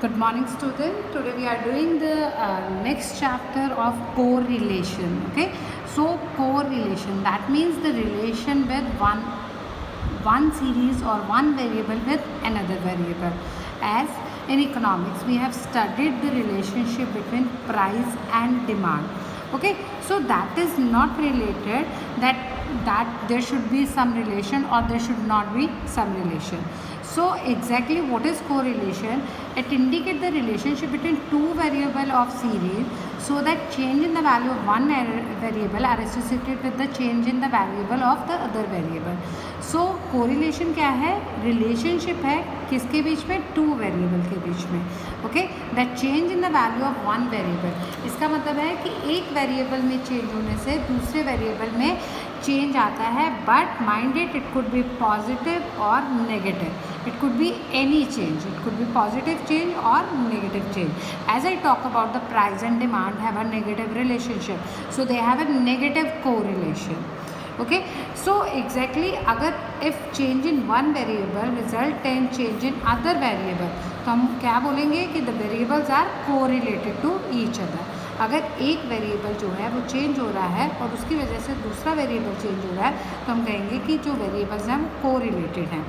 Good morning, student. Today we are doing the next chapter of correlation. Okay, so correlation, that means the relation with one series or one variable with another variable. As in economics, we have studied the relationship between price and demand. Okay, so that is not related that there should be some relation or there should not be some relation. So exactly what is correlation? It indicates the relationship between two variables of series, so that change in the value of one variable are associated with the change in the variable of the other variable. So correlation क्या है? Relationship है किसके बीच में? Two variable के बीच में. Okay, that change in the value of one variable. इसका मतलब है कि एक वेरिएबल में चेंज होने से दूसरे वेरिएबल में चेंज आता है, but mind it could be positive और negative. It could be any change. It could be positive change or negative change. As I talk about the price and demand have a negative relationship, so they have a negative correlation. Okay, so exactly अगर if change in one variable result in change in other variable, तो हम क्या बोलेंगे कि the variables are correlated to each other. अगर एक variable जो है वो चेंज हो रहा है और उसकी वजह से दूसरा वेरिएबल चेंज हो रहा है, तो हम कहेंगे कि जो वेरिएबल्स हैं वो कोरिलेटेड हैं.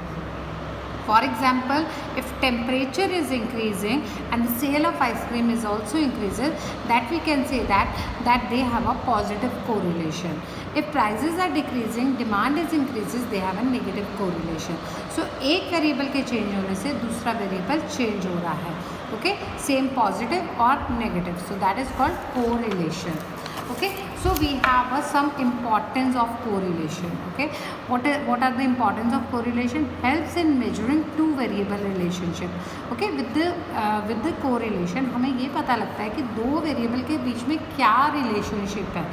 For example, if temperature is increasing and the sale of ice cream is also increases, that we can say that they have a positive correlation. If prices are decreasing, demand is increases, they have a negative correlation. So एक variable के change होने से दूसरा variable change हो रहा है. Okay, same positive or negative. So that is called correlation. Okay, so we have some importance of correlation. Okay, what are the importance of correlation? Helps in measuring two variable relationship. Okay, with the correlation हमें ये पता लगता है कि दो variable के बीच में क्या रिलेशनशिप है,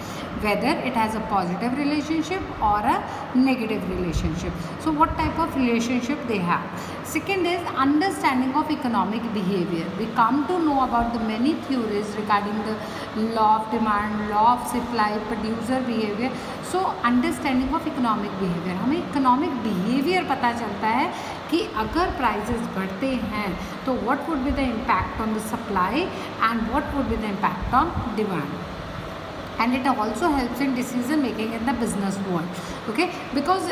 whether it has a positive relationship or a negative relationship. So what type of relationship they have? Second is understanding of economic behavior. We come to know about the many theories regarding the law of demand, law of supply, producer behavior. So understanding of economic behavior, हमें economic behavior पता चलता है कि अगर prices बढ़ते हैं तो what would be the impact on the supply and what would be the impact on demand. And it also helps in decision making in the business world. Okay, because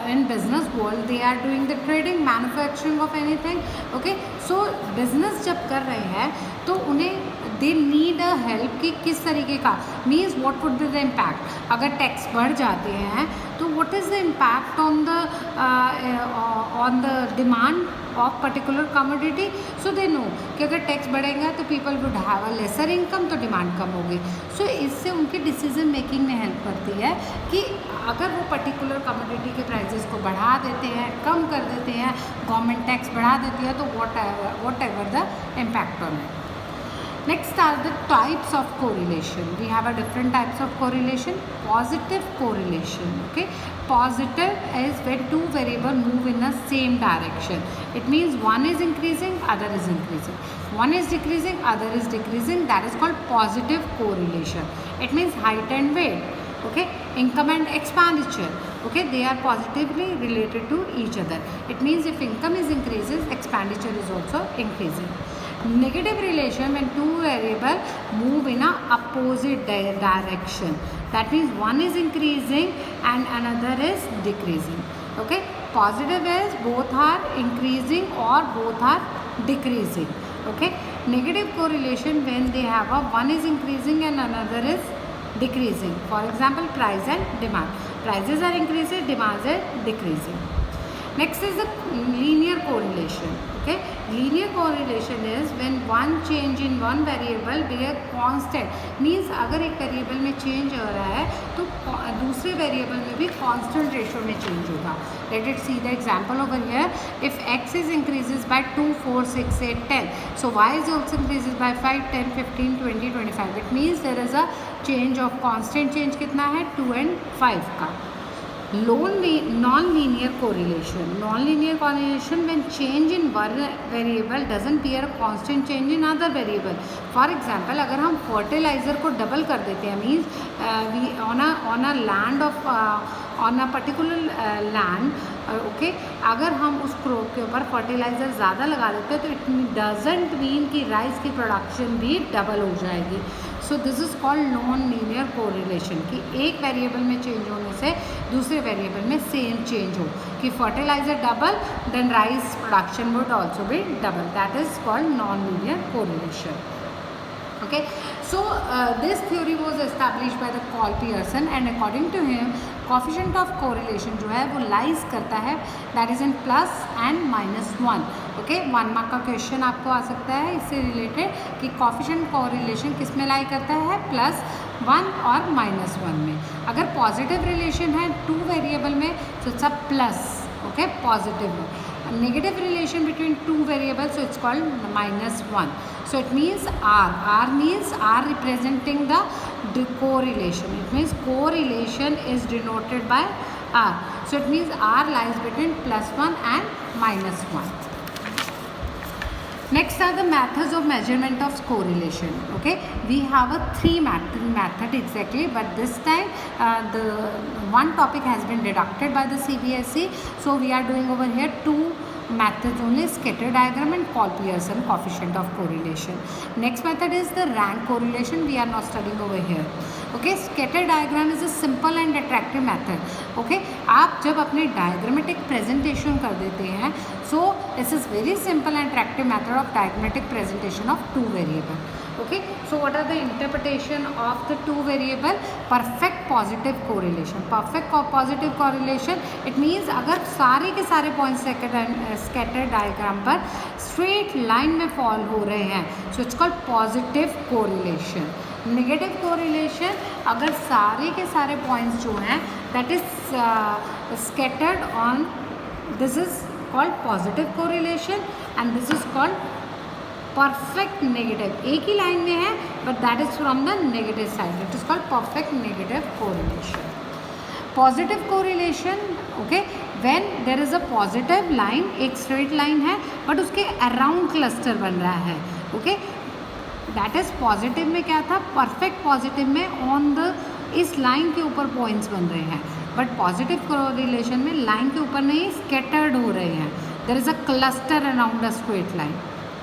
in business world they are doing the trading, manufacturing of anything. Okay, so business जब कर रहे हैं तो उन्हें they need a help कि किस तरीके का, means what would be the impact. अगर टैक्स बढ़ जाते हैं तो what is the impact on the demand of particular commodity. So they know कि अगर टैक्स बढ़ेगा तो people would have a lesser income, तो डिमांड कम होगी. So इससे उनकी डिसीजन मेकिंग में हेल्प करती है कि अगर वो पर्टिकुलर कमोडिटी के प्राइसेस को बढ़ा देते हैं, कम कर देते हैं, गवर्नमेंट टैक्स बढ़ा देती है, तो what ever the impact on it. Next are the types of correlation. We have a different types of correlation. Positive correlation. Okay, positive is when two variables move in the same direction. It means one is increasing, other is increasing. One is decreasing, other is decreasing. That is called positive correlation. It means height and weight. Okay, income and expenditure. Okay, they are positively related to each other. It means if income is increases, expenditure is also increasing. Negative relation when two variables move in a opposite direction. That means one is increasing and another is decreasing. Okay, positive is both are increasing or both are decreasing. Okay, negative correlation when they have a one is increasing and another is decreasing. For example, price and demand. Prices are increasing, demands are decreasing. Next is the linear correlation. Okay, linear correlation is when one change in one variable be a constant. Means अगर एक variable में change हो रहा है तो दूसरे variable में भी कांस्टेंट रेशो में चेंज होगा. Let us see the example over here. If x is increases by 2, 4, 6, 8, 10, so y is also increases by 5, 10, 15, 20, 25. It means there is a change of constant change कितना है? 2 and 5 का. Non-linear correlation. Non-linear correlation when change in one variable doesn't bear a constant change in other variable. For example, अगर हम fertilizer को double कर देते हैं, means we on a land of on a particular land okay अगर हम उस crop के ऊपर फर्टिलाइज़र ज़्यादा लगा देते हैं तो इट डजेंट मीन कि राइस की प्रोडक्शन भी डबल हो जाएगी. So this is called non linear correlation कि एक वेरिएबल में चेंज होने से दूसरे वेरिएबल में सेम चेंज हो कि fertiliser double then rice production would also be double. That is called non linear correlation. Okay, so this theory was established by the Carl Pearson and according to him coefficient of correlation जो है वो lies करता है that is in plus and minus 1. okay, 1 mark का question आपको आ सकता है इससे रिलेटेड कि coefficient correlation किस में लाई करता है प्लस 1 और माइनस 1 में. अगर पॉजिटिव रिलेशन है 2 वेरिएबल में तो it's a plus. Okay positive में. Negative relation between 2 variables so it's called minus 1. So it means R means R representing the correlation. It means correlation is denoted by R. So it means R lies between plus 1 and minus 1. Next are the methods of measurement of correlation. Okay, we have a three method exactly, but this time the one topic has been deducted by the CBSE. So we are doing over here 2 methods only: scatter diagram and Carl Pearson coefficient of correlation. Next method is the rank correlation. We are not studying over here. Okay, scatter diagram is a simple and attractive method. Okay, आप जब अपने diagrammatic presentation कर देते हैं so this is very simple and attractive method of diagrammatic presentation of 2 variable. Okay, so what are the interpretation of the 2 variable? Perfect positive correlation. Perfect positive correlation it means अगर सारे के सारे points scatter diagram पर straight line में fall हो रहे हैं so it's called positive correlation. Negative correlation अगर सारे के सारे points जो हैं that is scattered on, this is called positive correlation and this is called perfect negative. एक ही लाइन में है but that is from the negative side. It is called perfect negative correlation. Positive correlation okay when there is a positive line, एक straight line है but उसके around cluster बन रहा है. okay, that is positive में क्या था, perfect positive में on the इस लाइन के ऊपर पॉइंट्स बन रहे हैं बट पॉजिटिव कोरिलेशन में लाइन के ऊपर नहीं स्कैटर्ड हो रहे हैं. There is a cluster around a straight line.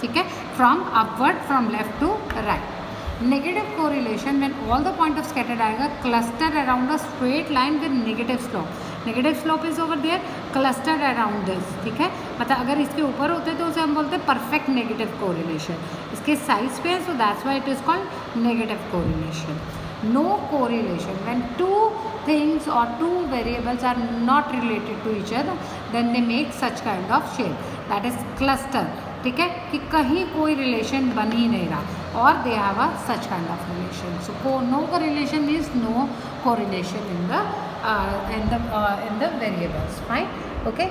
ठीक है, from upward from left to right. Negative correlation when all the point of scattered आएगा cluster around a straight line with negative slope. Negative slope is over there cluster around this. ठीक है, मतलब अगर इसके ऊपर होते तो उसे हम बोलते हैं परफेक्ट नेगेटिव कोरिलेशन. इसके साइज पे है so that's why it is called negative correlation. No correlation when 2 things or 2 variables are not related to each other then they make such kind of shape, that is cluster. ठीक है, कि कहीं कोई relation बन ही नहीं रहा और they have a such kind of relation. So no correlation means no correlation in the variables. Fine. Okay.